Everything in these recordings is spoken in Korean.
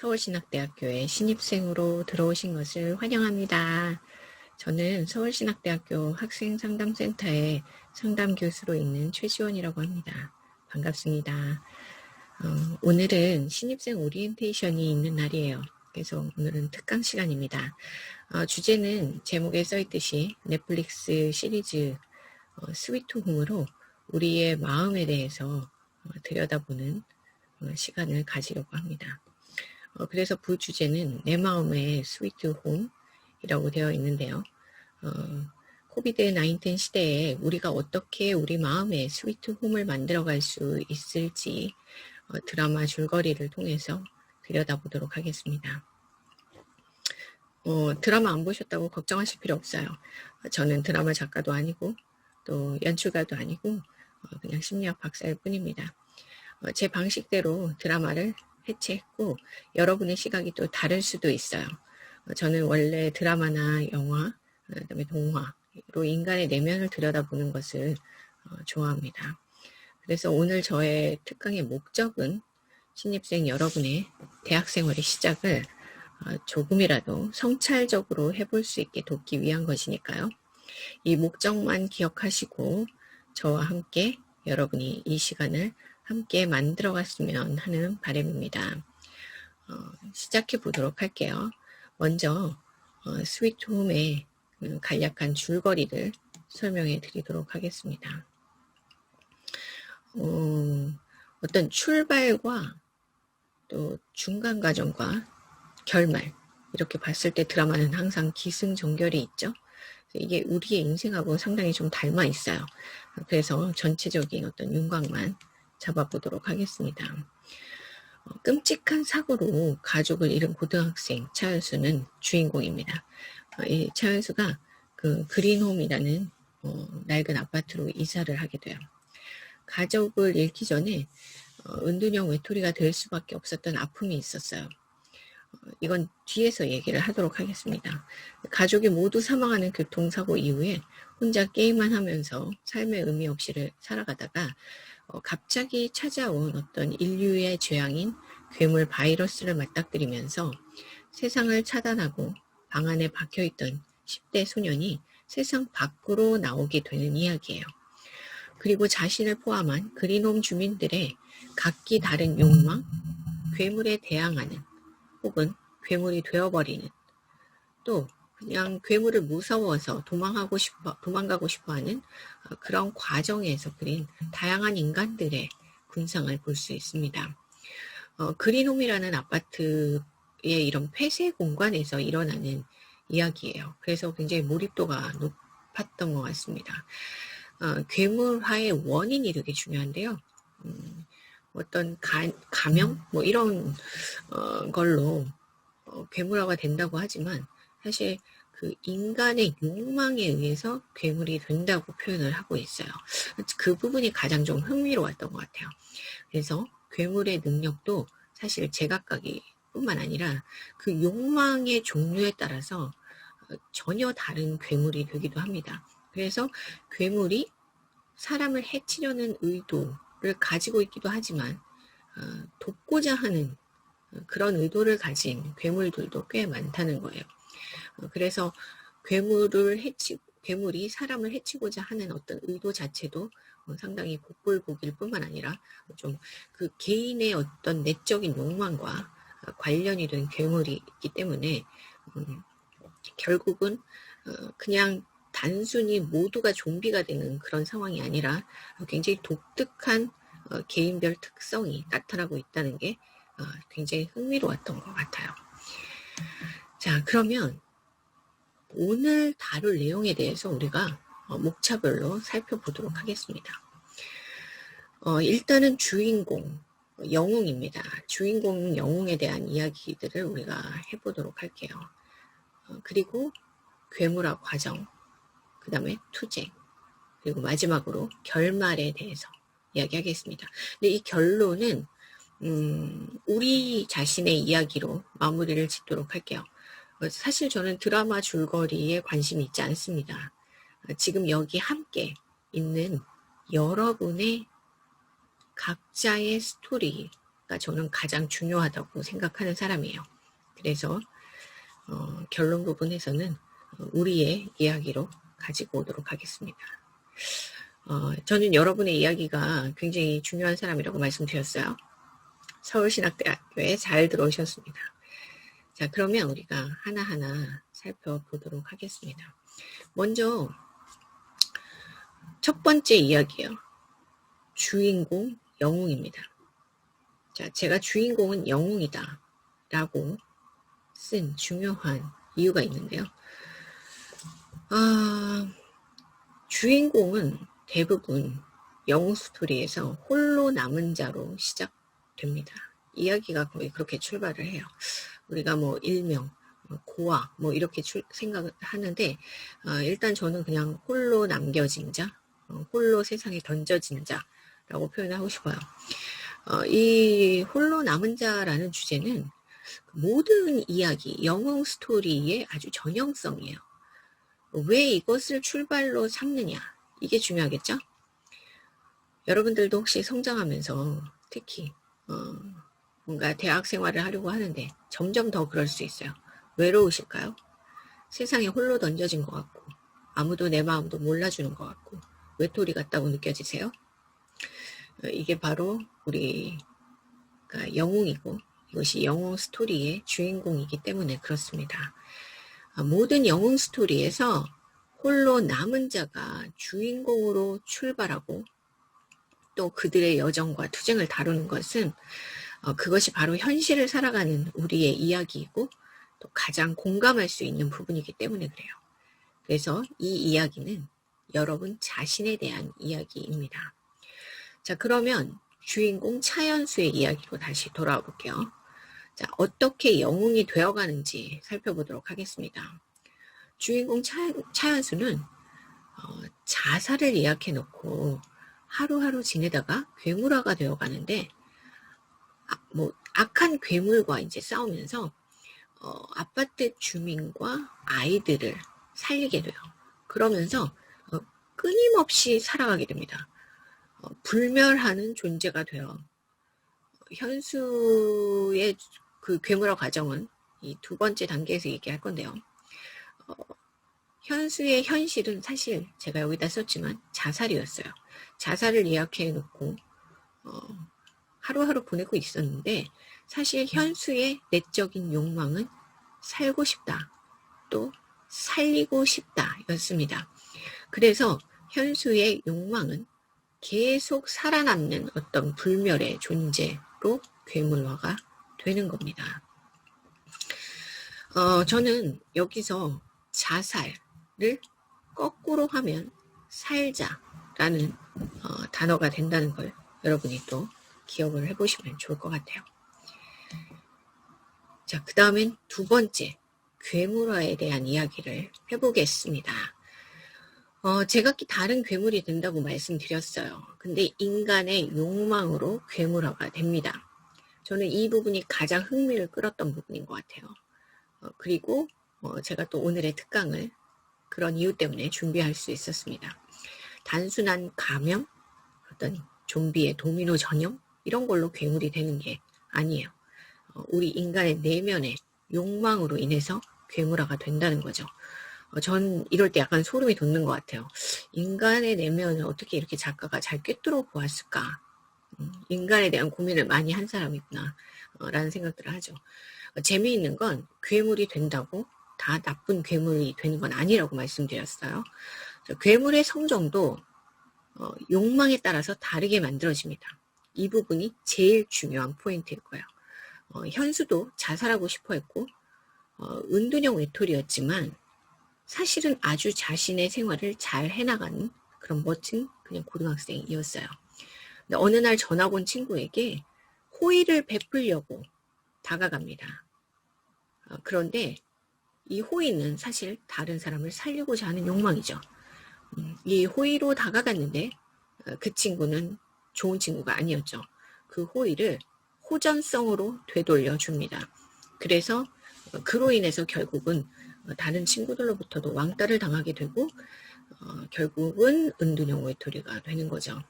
서울신학대학교에 신입생으로 들어오신 것을 환영합니다. 저는 서울신학대학교 학생상담센터의 상담교수로 있는 최지원이라고 합니다. 반갑습니다. 오늘은 신입생 오리엔테이션이 있는 날이에요. 그래서 오늘은 특강 시간입니다. 주제는 제목에 써있듯이 넷플릭스 시리즈 스위트 홈으로 우리의 마음에 대해서 들여다보는 시간을 가지려고 합니다. 그래서 부주제는 내 마음의 스위트 홈이라고 되어 있는데요. 코비드 19 시대에 우리가 어떻게 우리 마음의 스위트 홈을 만들어갈 수 있을지 드라마 줄거리를 통해서 들여다보도록 하겠습니다. 드라마 안 보셨다고 걱정하실 필요 없어요. 저는 드라마 작가도 아니고 또 연출가도 아니고 그냥 심리학 박사일 뿐입니다. 제 방식대로 드라마를 해체했고 여러분의 시각이 또 다를 수도 있어요. 저는 원래 드라마나 영화, 그다음에 동화로 인간의 내면을 들여다보는 것을 좋아합니다. 그래서 오늘 저의 특강의 목적은 신입생 여러분의 대학생활의 시작을 조금이라도 성찰적으로 해볼 수 있게 돕기 위한 것이니까요. 이 목적만 기억하시고 저와 함께 여러분이 이 시간을 함께 만들어갔으면 하는 바람입니다. 시작해 보도록 할게요. 먼저 스위트 홈의 간략한 줄거리를 설명해 드리도록 하겠습니다. 어떤 출발과 또 중간 과정과 결말 이렇게 봤을 때 드라마는 항상 기승전결이 있죠. 이게 우리의 인생하고 상당히 좀 닮아 있어요. 그래서 전체적인 어떤 윤곽만 잡아보도록 하겠습니다. 끔찍한 사고로 가족을 잃은 고등학생 차은수는 주인공입니다. 이 차은수가 그 그린홈이라는 낡은 아파트로 이사를 하게 돼요. 가족을 잃기 전에 은둔형 외톨이가 될 수밖에 없었던 아픔이 있었어요. 이건 뒤에서 얘기를 하도록 하겠습니다. 가족이 모두 사망하는 교통사고 이후에 혼자 게임만 하면서 삶의 의미 없이를 살아가다가 갑자기 찾아온 어떤 인류의 죄악인 괴물 바이러스를 맞닥뜨리면서 세상을 차단하고 방 안에 박혀있던 10대 소년이 세상 밖으로 나오게 되는 이야기예요. 그리고 자신을 포함한 그린홈 주민들의 각기 다른 욕망, 괴물에 대항하는 혹은 괴물이 되어버리는 또 그냥 괴물을 무서워서 도망가고 싶어 하는 그런 과정에서 그린 다양한 인간들의 군상을 볼 수 있습니다. 그린홈이라는 아파트의 이런 폐쇄 공간에서 일어나는 이야기예요. 그래서 굉장히 몰입도가 높았던 것 같습니다. 괴물화의 원인이 되게 중요한데요. 어떤 감염 뭐 이런 걸로 괴물화가 된다고 하지만 사실 그 인간의 욕망에 의해서 괴물이 된다고 표현을 하고 있어요. 그 부분이 가장 좀 흥미로웠던 것 같아요. 그래서 괴물의 능력도 사실 제각각이 뿐만 아니라 그 욕망의 종류에 따라서 전혀 다른 괴물이 되기도 합니다. 그래서 괴물이 사람을 해치려는 의도를 가지고 있기도 하지만 돕고자 하는 그런 의도를 가진 괴물들도 꽤 많다는 거예요. 그래서 괴물이 사람을 해치고자 하는 어떤 의도 자체도 상당히 복불복일 뿐만 아니라 좀 그 개인의 어떤 내적인 욕망과 관련이 된 괴물이 있기 때문에 결국은 그냥 단순히 모두가 좀비가 되는 그런 상황이 아니라 굉장히 독특한 개인별 특성이 나타나고 있다는 게 굉장히 흥미로웠던 것 같아요. 자, 그러면 오늘 다룰 내용에 대해서 우리가 목차별로 살펴보도록 하겠습니다. 일단은 주인공, 영웅입니다. 주인공 영웅에 대한 이야기들을 우리가 해보도록 할게요. 그리고 괴물화 과정, 그 다음에 투쟁, 그리고 마지막으로 결말에 대해서 이야기하겠습니다. 근데 이 결론은 우리 자신의 이야기로 마무리를 짓도록 할게요. 사실 저는 드라마 줄거리에 관심이 있지 않습니다. 지금 여기 함께 있는 여러분의 각자의 스토리가 이야기가 저는 가장 중요하다고 생각하는 사람이에요. 그래서 결론 부분에서는 우리의 이야기로 가지고 오도록 하겠습니다. 저는 여러분의 이야기가 굉장히 중요한 사람이라고 말씀드렸어요. 서울신학대학교에 잘 들어오셨습니다. 자, 그러면 우리가 하나하나 살펴보도록 하겠습니다. 먼저 첫 번째 이야기예요. 주인공 영웅입니다. 자, 제가 주인공은 영웅이다 라고 쓴 중요한 이유가 있는데요. 주인공은 대부분 영웅 스토리에서 홀로 남은 자로 시작됩니다. 이야기가 거의 그렇게 출발을 해요. 우리가 뭐 일명, 고아 뭐 이렇게 생각을 하는데 일단 저는 그냥 홀로 남겨진 자, 홀로 세상에 던져진 자라고 표현하고 싶어요. 이 홀로 남은 자라는 주제는 모든 이야기, 영웅 스토리의 아주 전형성이에요. 왜 이것을 출발로 삼느냐? 이게 중요하겠죠? 여러분들도 혹시 성장하면서 특히 뭔가 대학 생활을 하려고 하는데 점점 더 그럴 수 있어요. 외로우실까요? 세상에 홀로 던져진 것 같고 아무도 내 마음도 몰라주는 것 같고 외톨이 같다고 느껴지세요? 이게 바로 우리가 영웅이고 이것이 영웅 스토리의 주인공이기 때문에 그렇습니다. 모든 영웅 스토리에서 홀로 남은 자가 주인공으로 출발하고 또 그들의 여정과 투쟁을 다루는 것은 그것이 바로 현실을 살아가는 우리의 이야기이고 또 가장 공감할 수 있는 부분이기 때문에 그래요. 그래서 이 이야기는 여러분 자신에 대한 이야기입니다. 자, 그러면 주인공 차연수의 이야기로 다시 돌아와 볼게요. 자, 어떻게 영웅이 되어가는지 살펴보도록 하겠습니다. 주인공 차연수는 자살을 예약해놓고 하루하루 지내다가 괴물화가 되어가는데 악한 괴물과 이제 싸우면서 아파트 주민과 아이들을 살리게 돼요. 그러면서 끊임없이 살아가게 됩니다. 불멸하는 존재가 되어 현수의 그 괴물화 과정은 이 두 번째 단계에서 얘기할 건데요. 현수의 현실은 사실 제가 여기다 썼지만 자살이었어요. 자살을 예약해 놓고 하루하루 보내고 있었는데 사실 현수의 내적인 욕망은 살고 싶다, 또 살리고 싶다 였습니다. 그래서 현수의 욕망은 계속 살아남는 어떤 불멸의 존재로 괴물화가 되는 겁니다. 저는 여기서 자살을 거꾸로 하면 살자라는 단어가 된다는 걸 여러분이 또 기억을 해보시면 좋을 것 같아요. 자, 그 다음엔 두 번째 괴물화에 대한 이야기를 해보겠습니다. 제각기 다른 괴물이 된다고 말씀드렸어요. 근데 인간의 욕망으로 괴물화가 됩니다. 저는 이 부분이 가장 흥미를 끌었던 부분인 것 같아요. 그리고 제가 또 오늘의 특강을 그런 이유 때문에 준비할 수 있었습니다. 단순한 감염, 어떤 좀비의 도미노 전형 이런 걸로 괴물이 되는 게 아니에요. 우리 인간의 내면의 욕망으로 인해서 괴물화가 된다는 거죠. 전 이럴 때 약간 소름이 돋는 것 같아요. 인간의 내면을 어떻게 이렇게 작가가 잘 꿰뚫어 보았을까? 인간에 대한 고민을 많이 한 사람이구나 라는 생각들을 하죠. 재미있는 건 괴물이 된다고 다 나쁜 괴물이 되는 건 아니라고 말씀드렸어요. 괴물의 성정도 욕망에 따라서 다르게 만들어집니다. 이 부분이 제일 중요한 포인트일 거예요. 현수도 자살하고 싶어 했고 은둔형 외톨이였지만 사실은 아주 자신의 생활을 잘 해나가는 그런 멋진 그냥 고등학생이었어요. 근데 어느 날 전학 온 친구에게 호의를 베풀려고 다가갑니다. 그런데 이 호의는 사실 다른 사람을 살리고자 하는 욕망이죠. 이 호의로 다가갔는데 그 친구는 좋은 친구가 아니었죠. 그 호의를 호전성으로 되돌려 줍니다. 그래서 그로 인해서 결국은 다른 친구들로부터도 왕따를 당하게 되고 결국은 은둔형 외톨이가 되는 거죠.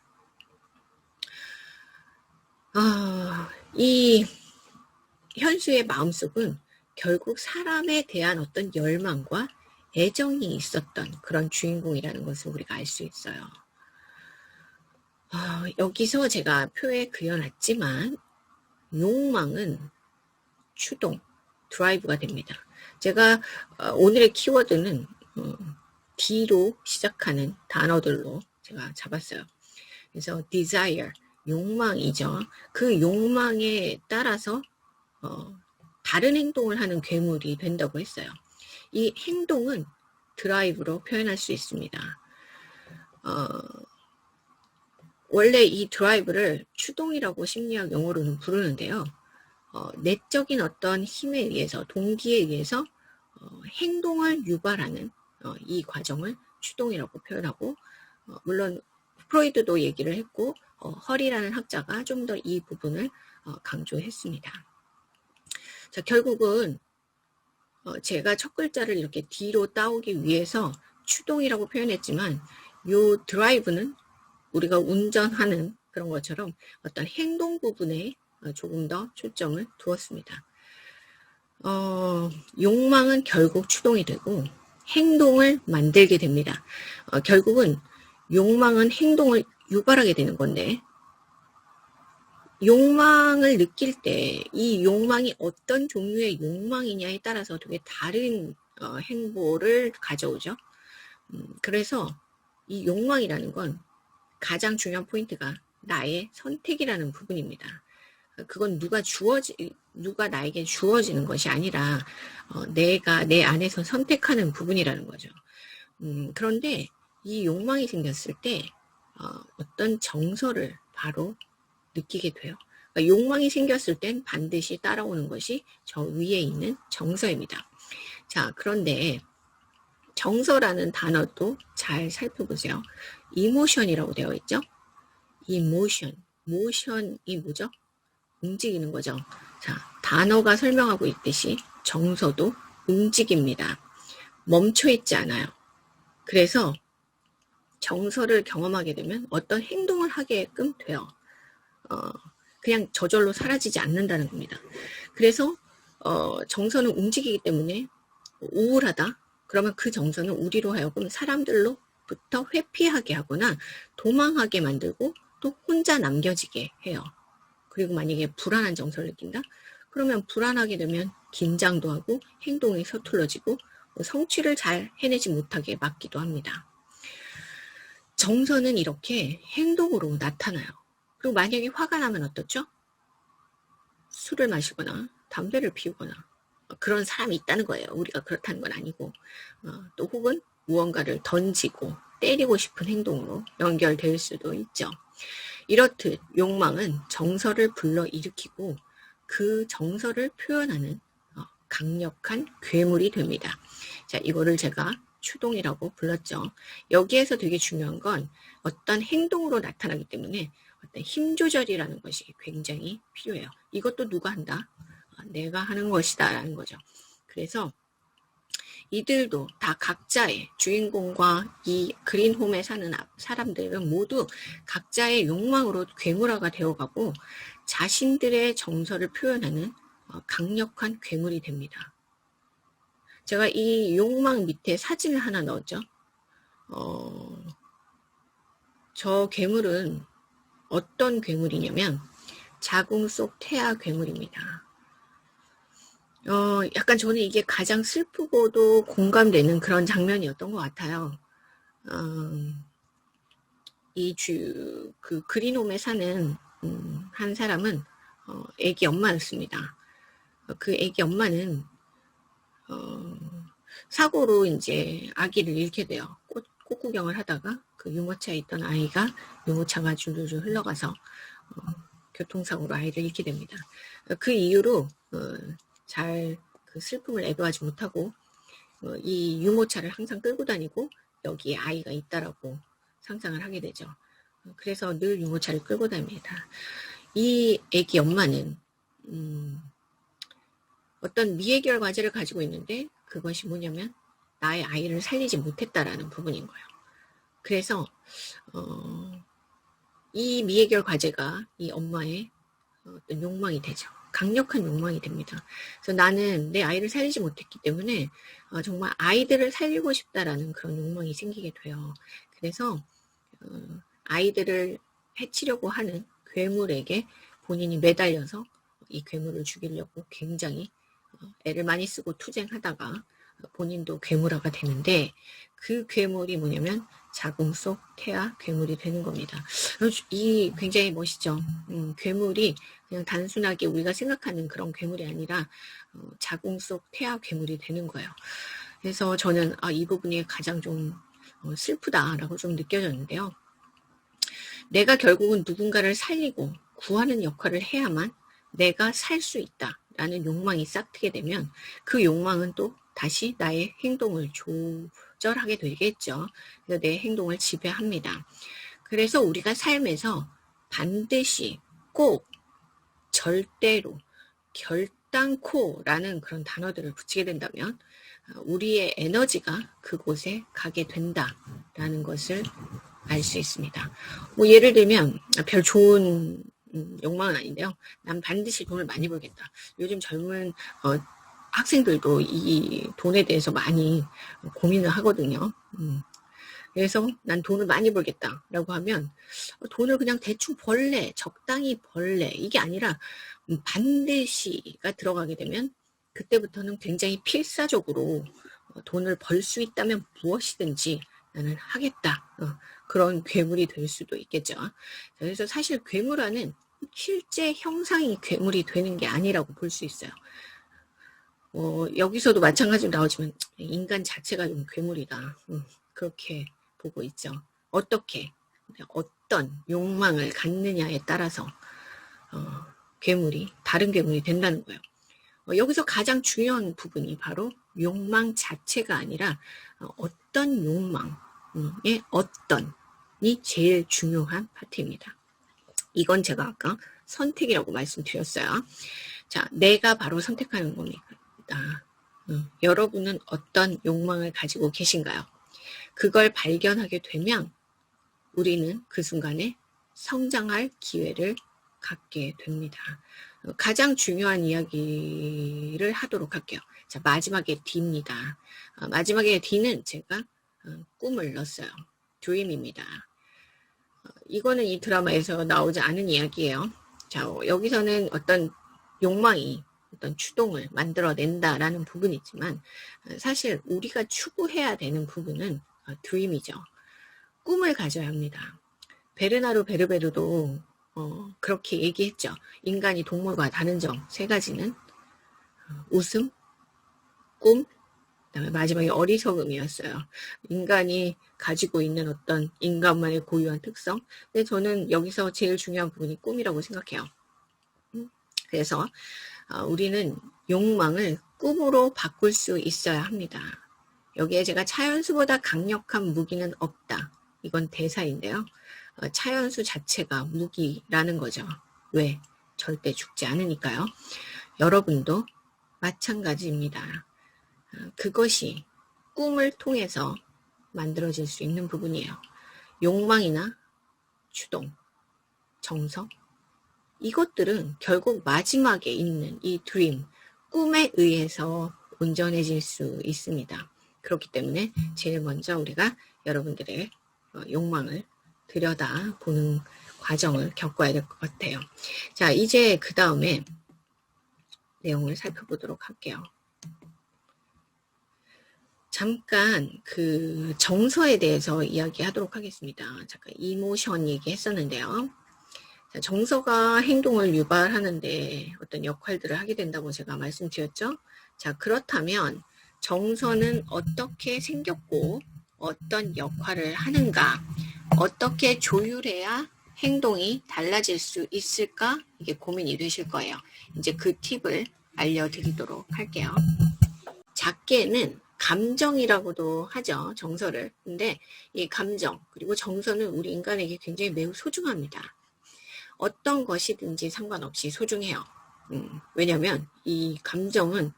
이 현수의 마음속은 결국 사람에 대한 어떤 열망과 애정이 있었던 그런 주인공이라는 것을 우리가 알 수 있어요. 여기서 제가 표에 그려놨지만 욕망은 추동, 드라이브가 됩니다. 제가 오늘의 키워드는 D로 시작하는 단어들로 제가 잡았어요. 그래서 desire, 욕망이죠. 그 욕망에 따라서 다른 행동을 하는 괴물이 된다고 했어요. 이 행동은 드라이브로 표현할 수 있습니다. 원래 이 드라이브를 추동이라고 심리학 용어로는 부르는데요. 내적인 어떤 힘에 의해서, 동기에 의해서 행동을 유발하는 이 과정을 추동이라고 표현하고, 물론 프로이드도 얘기를 했고, 헐이라는 학자가 좀 더 이 부분을 강조했습니다. 자, 결국은 제가 첫 글자를 이렇게 D로 따오기 위해서 추동이라고 표현했지만 요 드라이브는 우리가 운전하는 그런 것처럼 어떤 행동 부분에 조금 더 초점을 두었습니다. 욕망은 결국 추동이 되고 행동을 만들게 됩니다. 결국은 욕망은 행동을 유발하게 되는 건데 욕망을 느낄 때 이 욕망이 어떤 종류의 욕망이냐에 따라서 되게 다른 행보를 가져오죠. 그래서 이 욕망이라는 건 가장 중요한 포인트가 나의 선택이라는 부분입니다. 그건 누가 나에게 주어지는 것이 아니라 내가 내 안에서 선택하는 부분이라는 거죠. 그런데 이 욕망이 생겼을 때 어떤 정서를 바로 느끼게 돼요. 그러니까 욕망이 생겼을 땐 반드시 따라오는 것이 저 위에 있는 정서입니다. 자, 그런데 정서라는 단어도 잘 살펴보세요. 이모션이라고 되어 있죠? 이모션, 모션이 뭐죠? 움직이는 거죠. 자, 단어가 설명하고 있듯이 정서도 움직입니다. 멈춰 있지 않아요. 그래서 정서를 경험하게 되면 어떤 행동을 하게끔 돼요. 그냥 저절로 사라지지 않는다는 겁니다. 그래서 정서는 움직이기 때문에 우울하다. 그러면 그 정서는 우리로 하여금 사람들로부터 회피하게 하거나 도망하게 만들고 또 혼자 남겨지게 해요. 그리고 만약에 불안한 정서를 느낀다? 그러면 불안하게 되면 긴장도 하고 행동이 서툴러지고 성취를 잘 해내지 못하게 막기도 합니다. 정서는 이렇게 행동으로 나타나요. 그리고 만약에 화가 나면 어떻죠? 술을 마시거나 담배를 피우거나 그런 사람이 있다는 거예요. 우리가 그렇다는 건 아니고 또 혹은 무언가를 던지고 때리고 싶은 행동으로 연결될 수도 있죠. 이렇듯 욕망은 정서를 불러일으키고 그 정서를 표현하는 강력한 괴물이 됩니다. 자, 이거를 제가 추동이라고 불렀죠. 여기에서 되게 중요한 건 어떤 행동으로 나타나기 때문에 어떤 힘 조절이라는 것이 굉장히 필요해요. 이것도 누가 한다? 내가 하는 것이다 라는 거죠. 그래서 이들도 다 각자의 주인공과 이 그린홈에 사는 사람들은 모두 각자의 욕망으로 괴물화가 되어가고 자신들의 정서를 표현하는 강력한 괴물이 됩니다. 제가 이 욕망 밑에 사진을 하나 넣었죠. 저 괴물은 어떤 괴물이냐면 자궁 속 태아 괴물입니다. 약간 저는 이게 가장 슬프고도 공감되는 그런 장면이었던 것 같아요. 그 그린홈에 사는 한 사람은 애기 엄마였습니다. 그 애기 엄마는 사고로 이제 아기를 잃게 돼요. 꽃 구경을 하다가 그 유모차에 있던 아이가 유모차가 줄줄줄 흘러가서 교통사고로 아이를 잃게 됩니다. 그 이후로 잘 그 슬픔을 애도하지 못하고 이 유모차를 항상 끌고 다니고 여기에 아이가 있다라고 상상을 하게 되죠. 그래서 늘 유모차를 끌고 다닙니다. 이 애기 엄마는 어떤 미해결 과제를 가지고 있는데 그것이 뭐냐면 나의 아이를 살리지 못했다라는 부분인 거예요. 그래서 이 미해결 과제가 이 엄마의 어떤 욕망이 되죠. 강력한 욕망이 됩니다. 그래서 나는 내 아이를 살리지 못했기 때문에 정말 아이들을 살리고 싶다라는 그런 욕망이 생기게 돼요. 그래서 아이들을 해치려고 하는 괴물에게 본인이 매달려서 이 괴물을 죽이려고 굉장히 애를 많이 쓰고 투쟁하다가 본인도 괴물화가 되는데, 그 괴물이 뭐냐면 자궁 속 태아 괴물이 되는 겁니다. 이 굉장히 멋있죠. 괴물이 그냥 단순하게 우리가 생각하는 그런 괴물이 아니라 자궁 속 태아 괴물이 되는 거예요. 그래서 저는 이 부분이 가장 좀 슬프다라고 좀 느껴졌는데요. 내가 결국은 누군가를 살리고 구하는 역할을 해야만 내가 살 수 있다라는 욕망이 싹트게 되면 그 욕망은 또 다시 나의 행동을 조절하게 되겠죠. 그래서 내 행동을 지배합니다. 그래서 우리가 삶에서 반드시 꼭 절대로 결단코라는 그런 단어들을 붙이게 된다면 우리의 에너지가 그곳에 가게 된다라는 것을 알 수 있습니다. 뭐 예를 들면 별 좋은 욕망은 아닌데요. 난 반드시 돈을 많이 벌겠다. 요즘 젊은 학생들도 이 돈에 대해서 많이 고민을 하거든요. 그래서 난 돈을 많이 벌겠다라고 하면 돈을 그냥 대충 벌래, 적당히 벌래, 이게 아니라 반드시가 들어가게 되면 그때부터는 굉장히 필사적으로 돈을 벌 수 있다면 무엇이든지 나는 하겠다. 그런 괴물이 될 수도 있겠죠. 그래서 사실 괴물화는 실제 형상이 괴물이 되는 게 아니라고 볼 수 있어요. 여기서도 마찬가지로 나오지만 인간 자체가 좀 괴물이다. 그렇게 보고 있죠. 어떻게 어떤 욕망을 갖느냐에 따라서 다른 괴물이 된다는 거예요. 여기서 가장 중요한 부분이 바로 욕망 자체가 아니라 어떤 욕망의 어떤이 제일 중요한 파트입니다. 이건 제가 아까 선택이라고 말씀드렸어요. 자, 내가 바로 선택하는 겁니다. 여러분은 어떤 욕망을 가지고 계신가요? 그걸 발견하게 되면 우리는 그 순간에 성장할 기회를 갖게 됩니다. 가장 중요한 이야기를 하도록 할게요. 자, 마지막에 D입니다. 마지막에 D는 제가 꿈을 넣었어요. 드림입니다. 이거는 이 드라마에서 나오지 않은 이야기예요. 자, 여기서는 어떤 욕망이 어떤 추동을 만들어낸다라는 부분이 있지만 사실 우리가 추구해야 되는 부분은 드림이죠. 꿈을 가져야 합니다. 베르나르 베르베르도 그렇게 얘기했죠. 인간이 동물과 다른 점 3가지는 웃음, 꿈, 그다음에 마지막에 어리석음이었어요. 인간이 가지고 있는 어떤 인간만의 고유한 특성. 근데 저는 여기서 제일 중요한 부분이 꿈이라고 생각해요. 그래서 우리는 욕망을 꿈으로 바꿀 수 있어야 합니다. 여기에 제가 차연수보다 강력한 무기는 없다. 이건 대사인데요. 차연수 자체가 무기라는 거죠. 왜? 절대 죽지 않으니까요. 여러분도 마찬가지입니다. 그것이 꿈을 통해서 만들어질 수 있는 부분이에요. 욕망이나 추동, 정서, 이것들은 결국 마지막에 있는 이 드림, 꿈에 의해서 온전해질 수 있습니다. 그렇기 때문에 제일 먼저 우리가 여러분들의 욕망을 들여다보는 과정을 겪어야 될 것 같아요. 자, 이제 그 다음에 내용을 살펴보도록 할게요. 잠깐 그 정서에 대해서 이야기하도록 하겠습니다. 잠깐 이모션 얘기했었는데요. 자, 정서가 행동을 유발하는데 어떤 역할들을 하게 된다고 제가 말씀드렸죠. 자, 그렇다면 정서는 어떻게 생겼고 어떤 역할을 하는가, 어떻게 조율해야 행동이 달라질 수 있을까, 이게 고민이 되실 거예요. 이제 그 팁을 알려드리도록 할게요. 작게는 감정이라고도 하죠, 정서를. 근데 이 감정 그리고 정서는 우리 인간에게 굉장히 매우 소중합니다. 어떤 것이든지 상관없이 소중해요. 왜냐하면 이 감정은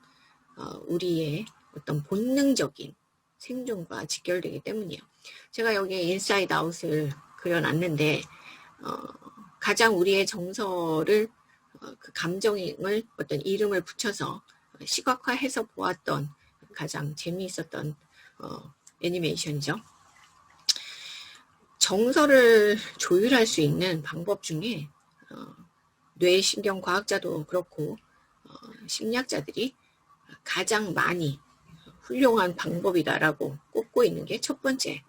우리의 어떤 본능적인 생존과 직결되기 때문이에요. 제가 여기에 인사이드 아웃을 그려놨는데 가장 우리의 정서를 그 감정을 어떤 이름을 붙여서 시각화해서 보았던 가장 재미있었던 애니메이션이죠. 정서를 조율할 수 있는 방법 중에 뇌신경과학자도 그렇고 심리학자들이 가장 많이 훌륭한 방법이다라고 꼽고 있는 게 첫 번째,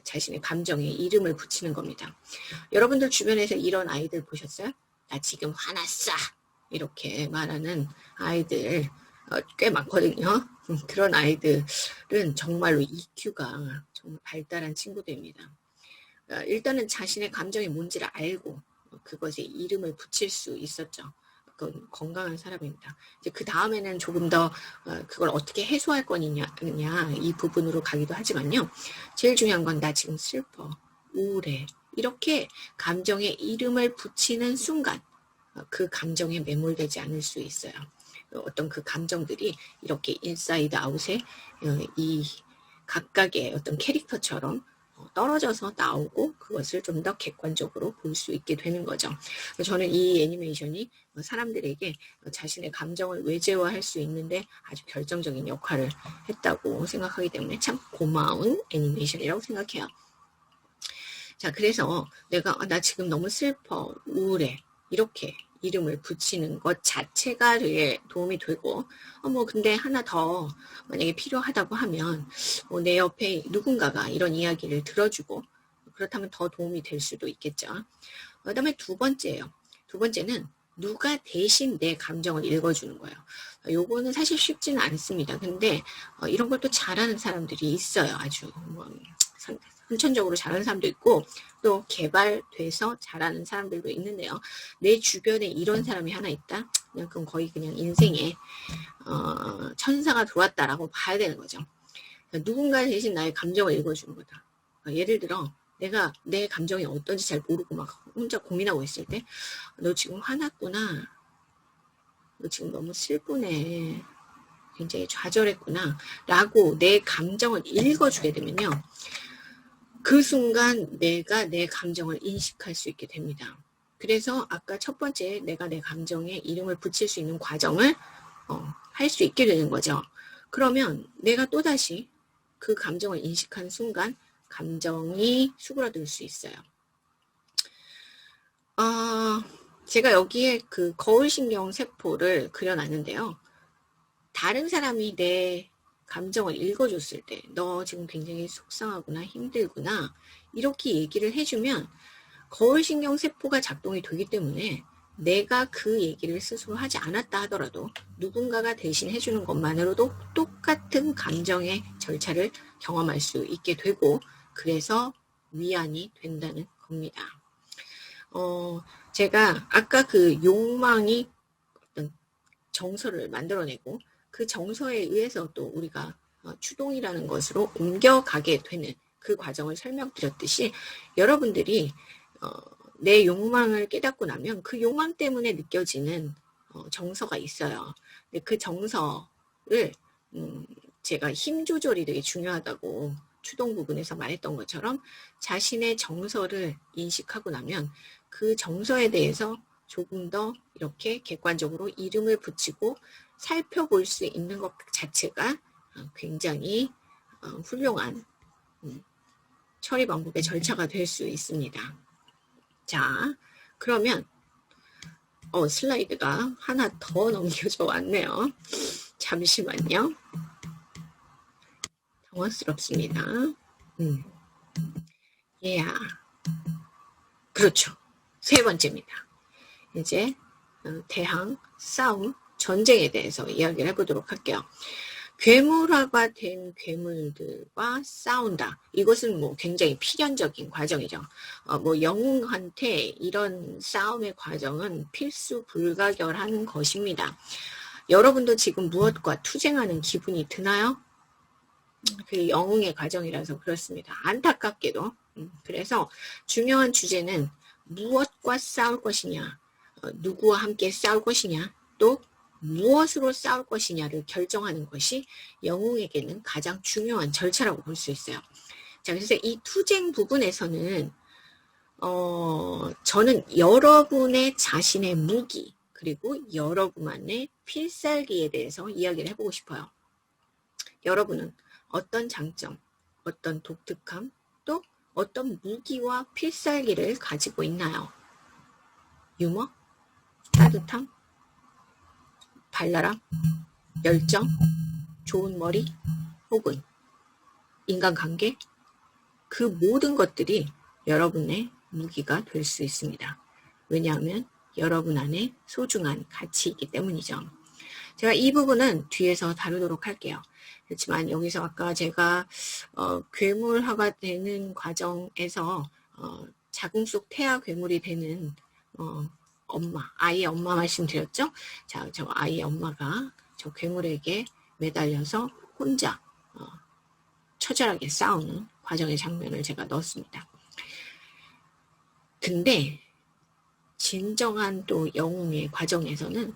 자신의 감정에 이름을 붙이는 겁니다. 여러분들 주변에서 이런 아이들 보셨어요? 나 지금 화났어! 이렇게 말하는 아이들 꽤 많거든요. 그런 아이들은 정말로 EQ가 정말 발달한 친구들입니다. 일단은 자신의 감정이 뭔지를 알고 그것에 이름을 붙일 수 있었죠. 그건 건강한 사람입니다. 이제 그 다음에는 조금 더 그걸 어떻게 해소할 거냐 이 부분으로 가기도 하지만요. 제일 중요한 건 나 지금 슬퍼, 우울해 이렇게 감정에 이름을 붙이는 순간 그 감정에 매몰되지 않을 수 있어요. 어떤 그 감정들이 이렇게 인사이드 아웃에 이 각각의 어떤 캐릭터처럼 떨어져서 나오고 그것을 좀 더 객관적으로 볼 수 있게 되는 거죠. 저는 이 애니메이션이 사람들에게 자신의 감정을 외제화할 수 있는데 아주 결정적인 역할을 했다고 생각하기 때문에 참 고마운 애니메이션이라고 생각해요. 자, 그래서 내가 나 지금 너무 슬퍼, 우울해 이렇게 이름을 붙이는 것 자체가 되게 도움이 되고 근데 하나 더 만약에 필요하다고 하면 내 옆에 누군가가 이런 이야기를 들어주고 그렇다면 더 도움이 될 수도 있겠죠. 그 다음에 두 번째는 누가 대신 내 감정을 읽어주는 거예요. 요거는 사실 쉽지는 않습니다. 근데 이런 걸 또 잘하는 사람들이 있어요. 아주 선천적으로 잘하는 사람도 있고 또 개발돼서 잘하는 사람들도 있는데요. 내 주변에 이런 사람이 하나 있다? 그건 거의 그냥 인생에 천사가 들어왔다라고 봐야 되는 거죠. 누군가 대신 나의 감정을 읽어주는 거다. 예를 들어 내가 내 감정이 어떤지 잘 모르고 막 혼자 고민하고 있을 때 너 지금 화났구나. 너 지금 너무 슬프네. 굉장히 좌절했구나. 라고 내 감정을 읽어주게 되면요. 그 순간 내가 내 감정을 인식할 수 있게 됩니다. 그래서 아까 첫 번째 내가 내 감정에 이름을 붙일 수 있는 과정을 할 수 있게 되는 거죠. 그러면 내가 또다시 그 감정을 인식한 순간 감정이 수그러들 수 있어요. 제가 여기에 그 거울신경 세포를 그려놨는데요. 다른 사람이 내 감정을 읽어줬을 때 너 지금 굉장히 속상하구나 힘들구나 이렇게 얘기를 해주면 거울신경세포가 작동이 되기 때문에 내가 그 얘기를 스스로 하지 않았다 하더라도 누군가가 대신 해주는 것만으로도 똑같은 감정의 절차를 경험할 수 있게 되고 그래서 위안이 된다는 겁니다. 제가 아까 그 욕망이 어떤 정서를 만들어내고 그 정서에 의해서 또 우리가 추동이라는 것으로 옮겨가게 되는 그 과정을 설명드렸듯이 여러분들이 내 욕망을 깨닫고 나면 그 욕망 때문에 느껴지는 정서가 있어요. 근데 그 정서를 제가 힘 조절이 되게 중요하다고 추동 부분에서 말했던 것처럼 자신의 정서를 인식하고 나면 그 정서에 대해서 조금 더 이렇게 객관적으로 이름을 붙이고 살펴볼 수 있는 것 자체가 굉장히 훌륭한 처리 방법의 절차가 될 수 있습니다. 자, 그러면 슬라이드가 하나 더 넘겨져 왔네요. 잠시만요. 당황스럽습니다. 그렇죠. 세 번째입니다. 이제 대항, 싸움, 전쟁에 대해서 이야기를 해보도록 할게요. 괴물화가 된 괴물들과 싸운다. 이것은 굉장히 필연적인 과정이죠. 영웅한테 이런 싸움의 과정은 필수 불가결한 것입니다. 여러분도 지금 무엇과 투쟁하는 기분이 드나요? 그게 영웅의 과정이라서 그렇습니다. 안타깝게도. 그래서 중요한 주제는 무엇과 싸울 것이냐, 누구와 함께 싸울 것이냐, 또 무엇으로 싸울 것이냐를 결정하는 것이 영웅에게는 가장 중요한 절차라고 볼 수 있어요. 자, 그래서 이 투쟁 부분에서는 저는 여러분의 자신의 무기, 그리고 여러분만의 필살기에 대해서 이야기를 해보고 싶어요. 여러분은 어떤 장점, 어떤 독특함, 또 어떤 무기와 필살기를 가지고 있나요? 유머? 따뜻함? 발랄함? 열정? 좋은 머리? 혹은 인간관계? 그 모든 것들이 여러분의 무기가 될 수 있습니다. 왜냐하면 여러분 안에 소중한 가치이기 때문이죠. 제가 이 부분은 뒤에서 다루도록 할게요. 그렇지만 여기서 아까 제가 괴물화가 되는 과정에서 자궁 속 태아 괴물이 되는 아이의 엄마 말씀드렸죠? 자, 저 아이의 엄마가 저 괴물에게 매달려서 혼자 처절하게 싸우는 과정의 장면을 제가 넣었습니다. 근데 진정한 또 영웅의 과정에서는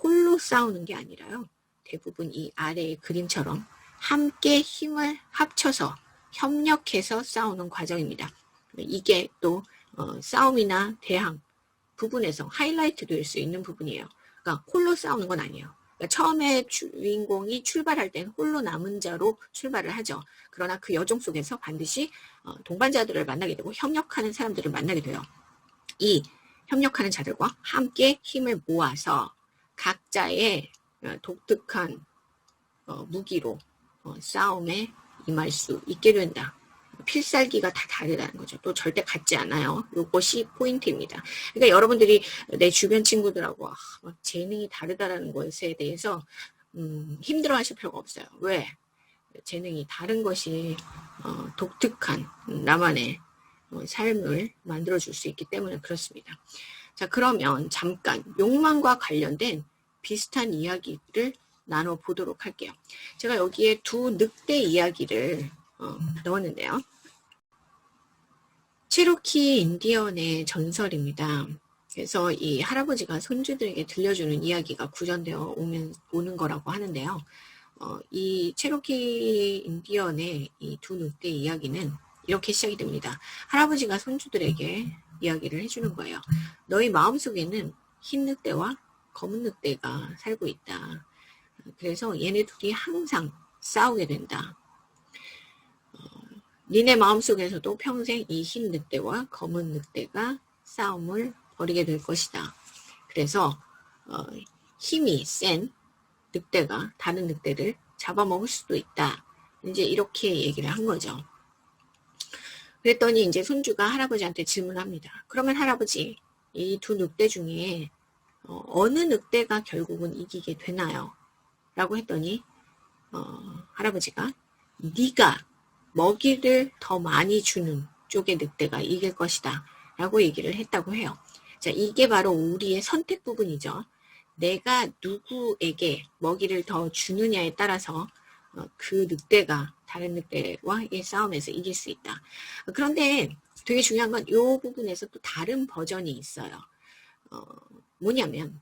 홀로 싸우는 게 아니라요. 대부분 이 아래의 그림처럼 함께 힘을 합쳐서 협력해서 싸우는 과정입니다. 이게 또 싸움이나 대항 부분에서 하이라이트 될 수 있는 부분이에요. 그러니까 홀로 싸우는 건 아니에요. 그러니까 처음에 주인공이 출발할 땐 홀로 남은 자로 출발을 하죠. 그러나 그 여정 속에서 반드시 동반자들을 만나게 되고 협력하는 사람들을 만나게 돼요. 이 협력하는 자들과 함께 힘을 모아서 각자의 독특한 무기로 싸움에 임할 수 있게 된다. 필살기가 다 다르다는 거죠. 또 절대 같지 않아요. 이것이 포인트입니다. 그러니까 여러분들이 내 주변 친구들하고 재능이 다르다는 것에 대해서 힘들어하실 필요가 없어요. 왜? 재능이 다른 것이 독특한 나만의 삶을 만들어줄 수 있기 때문에 그렇습니다. 자, 그러면 잠깐 욕망과 관련된 비슷한 이야기를 나눠보도록 할게요. 제가 여기에 두 늑대 이야기를 넣었는데요. 체로키 인디언의 전설입니다. 그래서 이 할아버지가 손주들에게 들려주는 이야기가 구전되어 오는 거라고 하는데요. 이 체로키 인디언의 이 두 늑대 이야기는 이렇게 시작이 됩니다. 할아버지가 손주들에게 이야기를 해주는 거예요. 너희 마음속에는 흰 늑대와 검은 늑대가 살고 있다. 그래서 얘네 둘이 항상 싸우게 된다. 니네 마음속에서도 평생 이 흰 늑대와 검은 늑대가 싸움을 벌이게 될 것이다. 그래서 힘이 센 늑대가 다른 늑대를 잡아먹을 수도 있다. 이제 이렇게 얘기를 한 거죠. 그랬더니 이제 손주가 할아버지한테 질문합니다. 그러면 할아버지, 이 두 늑대 중에 어느 늑대가 결국은 이기게 되나요? 라고 했더니 할아버지가 네가 먹이를 더 많이 주는 쪽의 늑대가 이길 것이다 라고 얘기를 했다고 해요. 자, 이게 바로 우리의 선택 부분이죠. 내가 누구에게 먹이를 더 주느냐에 따라서 그 늑대가 다른 늑대와의 싸움에서 이길 수 있다. 그런데 되게 중요한 건 이 부분에서 또 다른 버전이 있어요. 뭐냐면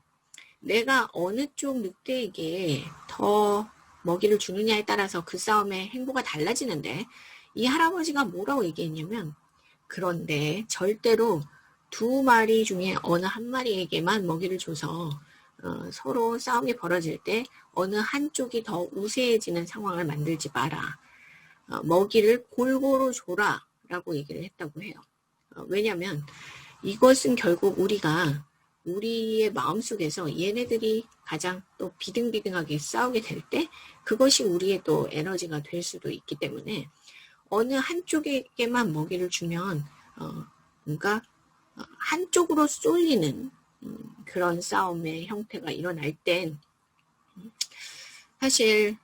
내가 어느 쪽 늑대에게 더 먹이를 주느냐에 따라서 그 싸움의 행보가 달라지는데 이 할아버지가 뭐라고 얘기했냐면 그런데 절대로 두 마리 중에 어느 한 마리에게만 먹이를 줘서 서로 싸움이 벌어질 때 어느 한쪽이 더 우세해지는 상황을 만들지 마라. 먹이를 골고루 줘라 라고 얘기를 했다고 해요. 왜냐하면 이것은 결국 우리가 우리의 마음속에서 얘네들이 가장 또 비등비등하게 싸우게 될 때 그것이 우리의 또 에너지가 될 수도 있기 때문에 어느 한쪽에게만 먹이를 주면 뭔가 한쪽으로 쏠리는 그런 싸움의 형태가 일어날 땐 사실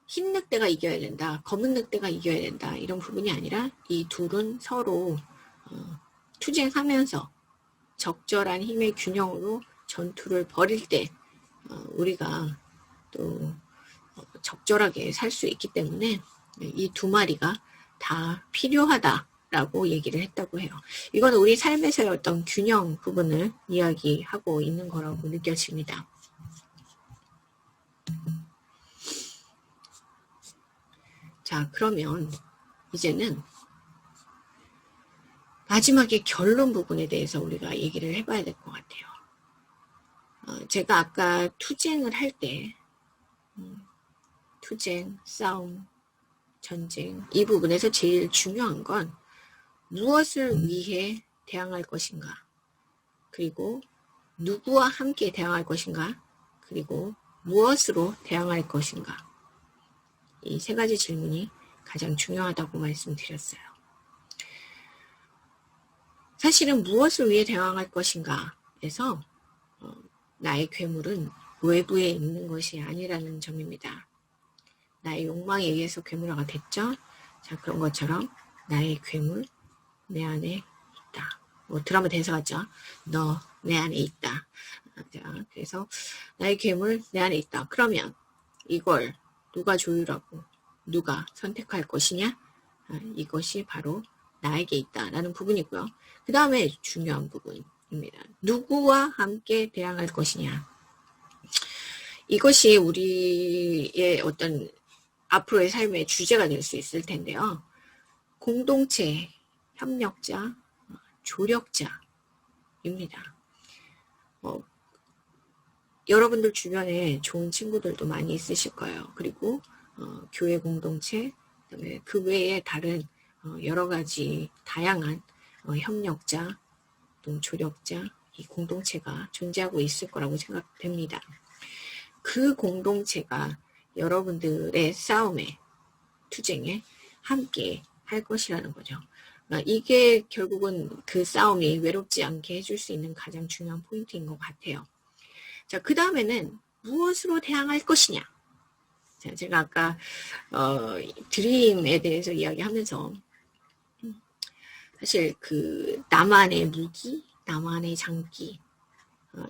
흰 늑대가 이겨야 된다, 검은 늑대가 이겨야 된다 이런 부분이 아니라 이 둘은 서로 투쟁하면서 적절한 힘의 균형으로 전투를 벌일 때 우리가 또 적절하게 살 수 있기 때문에 이 두 마리가 다 필요하다라고 얘기를 했다고 해요. 이건 우리 삶에서의 어떤 균형 부분을 이야기하고 있는 거라고 느껴집니다. 자, 그러면 이제는 마지막에 결론 부분에 대해서 우리가 얘기를 해봐야 될 것 같아요. 제가 아까 투쟁을 할 때, 투쟁, 싸움, 전쟁, 이 부분에서 제일 중요한 건 무엇을 위해 대항할 것인가, 그리고 누구와 함께 대항할 것인가, 그리고 무엇으로 대항할 것인가. 이 세 가지 질문이 가장 중요하다고 말씀드렸어요. 사실은 무엇을 위해 대항할 것인가에서 나의 괴물은 외부에 있는 것이 아니라는 점입니다. 나의 욕망에 의해서 괴물화가 됐죠. 자, 그런 것처럼 나의 괴물 내 안에 있다. 뭐 드라마 대사 같죠. 너 내 안에 있다. 자, 그래서 나의 괴물 내 안에 있다. 그러면 이걸 누가 조율하고 누가 선택할 것이냐? 이것이 바로 나에게 있다라는 부분이고요. 그 다음에 중요한 부분입니다. 누구와 함께 대항할 것이냐? 이것이 우리의 어떤 앞으로의 삶의 주제가 될 수 있을 텐데요. 공동체, 협력자, 조력자입니다. 여러분들 주변에 좋은 친구들도 많이 있으실 거예요. 그리고 교회 공동체, 그다음에 그 외에 다른 여러 가지 다양한 협력자, 또 조력자, 이 공동체가 존재하고 있을 거라고 생각됩니다. 그 공동체가 여러분들의 싸움에, 투쟁에 함께 할 것이라는 거죠. 이게 결국은 그 싸움이 외롭지 않게 해줄 수 있는 가장 중요한 포인트인 것 같아요. 자, 그 다음에는 무엇으로 대항할 것이냐. 자, 제가 아까 드림에 대해서 이야기하면서 사실 그 나만의 무기, 나만의 장기,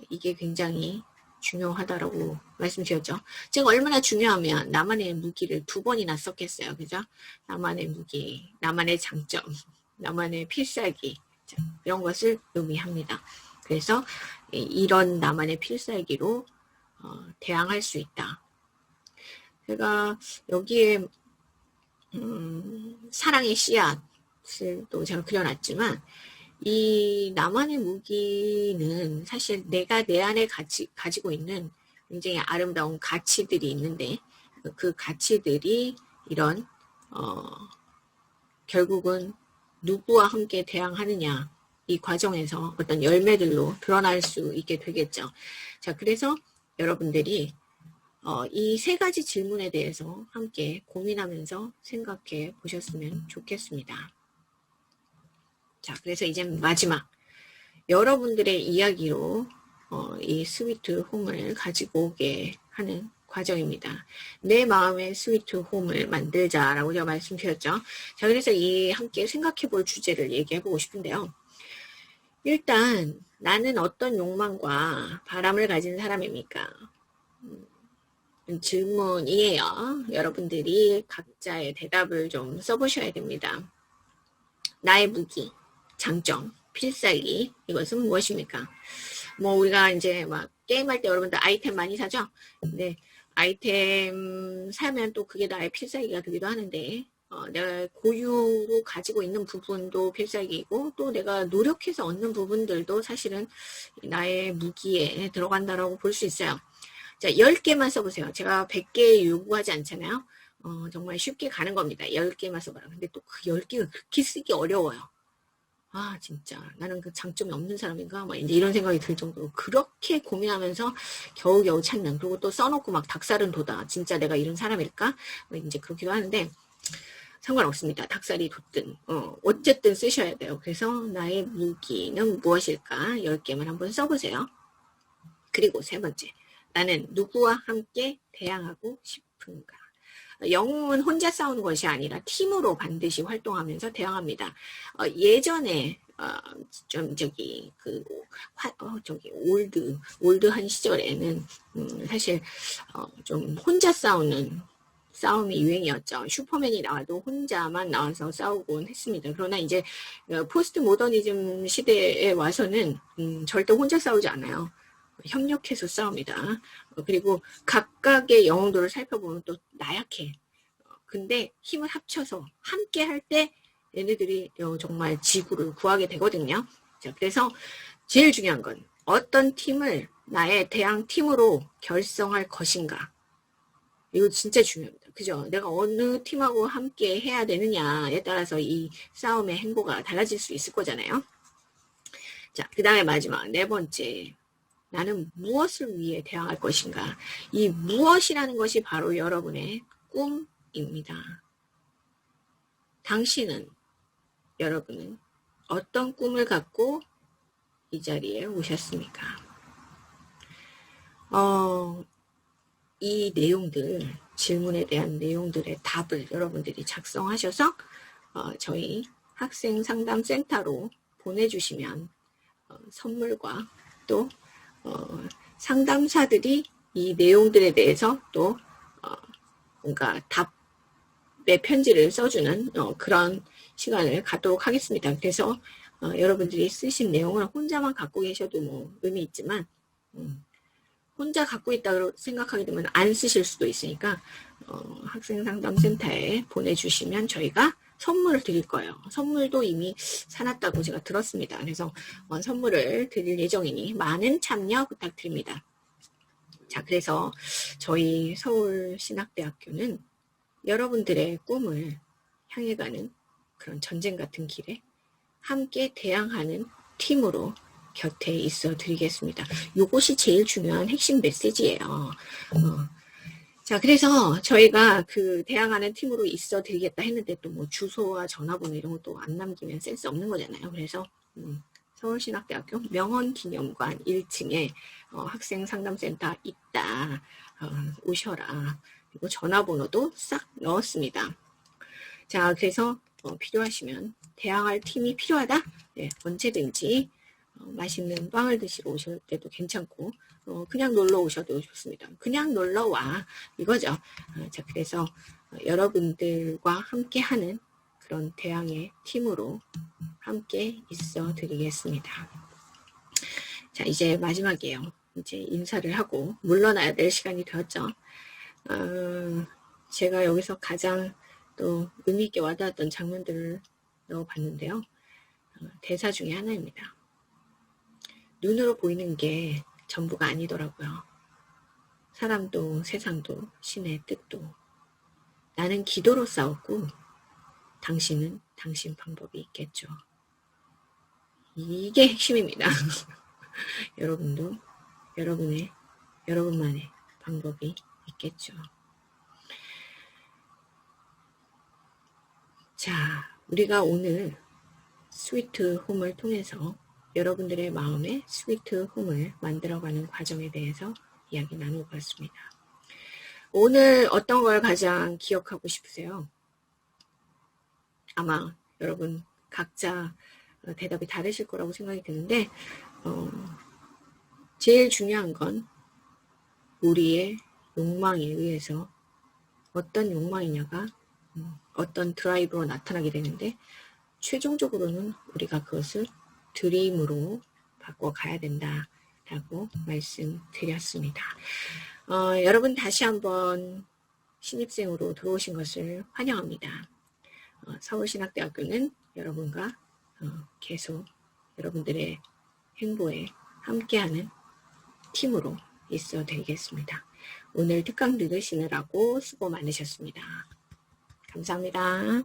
이게 굉장히 중요하다라고 말씀드렸죠. 제가 얼마나 중요하면 나만의 무기를 2번이나 썼겠어요. 그죠? 나만의 무기, 나만의 장점, 나만의 필살기, 자, 이런 것을 의미합니다. 그래서 이런 나만의 필살기로 대항할 수 있다. 제가 여기에 사랑의 씨앗을 또 제가 그려놨지만 이 나만의 무기는 사실 내가 내 안에 가지고 있는 굉장히 아름다운 가치들이 있는데 그 가치들이 이런 결국은 누구와 함께 대항하느냐 이 과정에서 어떤 열매들로 드러날 수 있게 되겠죠. 자, 그래서 여러분들이 이 세 가지 질문에 대해서 함께 고민하면서 생각해 보셨으면 좋겠습니다. 자, 그래서 이제 마지막 여러분들의 이야기로 이 스위트 홈을 가지고 오게 하는 과정입니다. 내 마음의 스위트 홈을 만들자라고 제가 말씀드렸죠. 자, 그래서 이 함께 생각해 볼 주제를 얘기해 보고 싶은데요. 일단 나는 어떤 욕망과 바람을 가진 사람입니까? 질문이에요. 여러분들이 각자의 대답을 좀 써보셔야 됩니다. 나의 무기, 장점, 필살기, 이것은 무엇입니까? 뭐 우리가 이제 막 게임할 때 여러분들 아이템 많이 사죠? 근데 아이템 사면 또 그게 나의 필살기가 되기도 하는데 내가 고유로 가지고 있는 부분도 필살기이고 또 내가 노력해서 얻는 부분들도 사실은 나의 무기에 들어간다라고 볼 수 있어요. 자, 10개만 써보세요. 제가 100개 요구하지 않잖아요. 정말 쉽게 가는 겁니다. 10개만 써봐라. 근데 또 그 10개가 그렇게 쓰기 어려워요. 아, 진짜 나는 그 장점이 없는 사람인가? 막 이제 이런 생각이 들 정도로 그렇게 고민하면서 겨우겨우 찾는, 그리고 또 써놓고 막 닭살은 돋아. 진짜 내가 이런 사람일까? 이제 그렇기도 하는데 상관없습니다. 닭살이 돋든 어쨌든 쓰셔야 돼요. 그래서 나의 무기는 무엇일까? 10개만 한번 써보세요. 그리고 세 번째, 나는 누구와 함께 대항하고 싶은가? 영웅은 혼자 싸우는 것이 아니라 팀으로 반드시 활동하면서 대항합니다. 예전에 좀 올드한 시절에는 사실 좀 혼자 싸우는 싸움이 유행이었죠. 슈퍼맨이 나와도 혼자만 나와서 싸우곤 했습니다. 그러나 이제 포스트 모더니즘 시대에 와서는 절대 혼자 싸우지 않아요. 협력해서 싸웁니다. 그리고 각각의 영웅들을 살펴보면 또 나약해. 근데 힘을 합쳐서 함께 할 때 얘네들이 정말 지구를 구하게 되거든요. 자, 그래서 제일 중요한 건 어떤 팀을 나의 대항팀으로 결성할 것인가? 이거 진짜 중요합니다. 그죠? 내가 어느 팀하고 함께 해야 되느냐에 따라서 이 싸움의 행보가 달라질 수 있을 거잖아요. 자, 그 다음에 마지막 네 번째. 나는 무엇을 위해 대항할 것인가? 이 무엇이라는 것이 바로 여러분의 꿈입니다. 당신은, 여러분은 어떤 꿈을 갖고 이 자리에 오셨습니까? 이 내용들, 질문에 대한 내용들의 답을 여러분들이 작성하셔서 저희 학생상담센터로 보내주시면 선물과 또 상담사들이 이 내용들에 대해서 또 뭔가 답의 편지를 써주는 그런 시간을 갖도록 하겠습니다. 그래서 여러분들이 쓰신 내용을 혼자만 갖고 계셔도 뭐 의미 있지만 혼자 갖고 있다고 생각하게 되면 안 쓰실 수도 있으니까 학생상담센터에 보내주시면 저희가 선물을 드릴 거예요. 선물도 이미 사놨다고 제가 들었습니다. 그래서 선물을 드릴 예정이니 많은 참여 부탁드립니다. 자, 그래서 저희 서울신학대학교는 여러분들의 꿈을 향해 가는 그런 전쟁 같은 길에 함께 대항하는 팀으로 곁에 있어 드리겠습니다. 이것이 제일 중요한 핵심 메시지예요. 자, 그래서 저희가 그 대항하는 팀으로 있어 드리겠다 했는데 또 뭐 주소와 전화번호 이런 것도 안 남기면 센스 없는 거잖아요. 그래서 서울신학대학교 명언기념관 1층에 학생상담센터 있다. 오셔라. 그리고 전화번호도 싹 넣었습니다. 자, 그래서 필요하시면 대항할 팀이 필요하다? 네, 언제든지 맛있는 빵을 드시러 오실 때도 괜찮고 그냥 놀러 오셔도 좋습니다. 그냥 놀러 와 이거죠. 자, 그래서 여러분들과 함께하는 그런 대항의 팀으로 함께 있어 드리겠습니다. 자, 이제 마지막이에요. 이제 인사를 하고 물러나야 될 시간이 되었죠. 제가 여기서 가장 또 의미 있게 와닿았던 장면들을 넣어봤는데요. 대사 중에 하나입니다. 눈으로 보이는 게 전부가 아니더라고요. 사람도 세상도 신의 뜻도. 나는 기도로 싸웠고 당신은 당신 방법이 있겠죠. 이게 핵심입니다. 여러분도 여러분만의 방법이 있겠죠. 자, 우리가 오늘 스위트 홈을 통해서 여러분들의 마음에 스위트 홈을 만들어가는 과정에 대해서 이야기 나눠봤습니다. 오늘 어떤 걸 가장 기억하고 싶으세요? 아마 여러분 각자 대답이 다르실 거라고 생각이 드는데 제일 중요한 건 우리의 욕망에 의해서 어떤 욕망이냐가 어떤 드라이브로 나타나게 되는데 최종적으로는 우리가 그것을 드림으로 바꿔가야 된다라고 말씀드렸습니다. 여러분 다시 한번 신입생으로 들어오신 것을 환영합니다. 서울신학대학교는 여러분과 계속 여러분들의 행보에 함께하는 팀으로 있어 드리겠습니다. 오늘 특강 들으시느라고 수고 많으셨습니다. 감사합니다.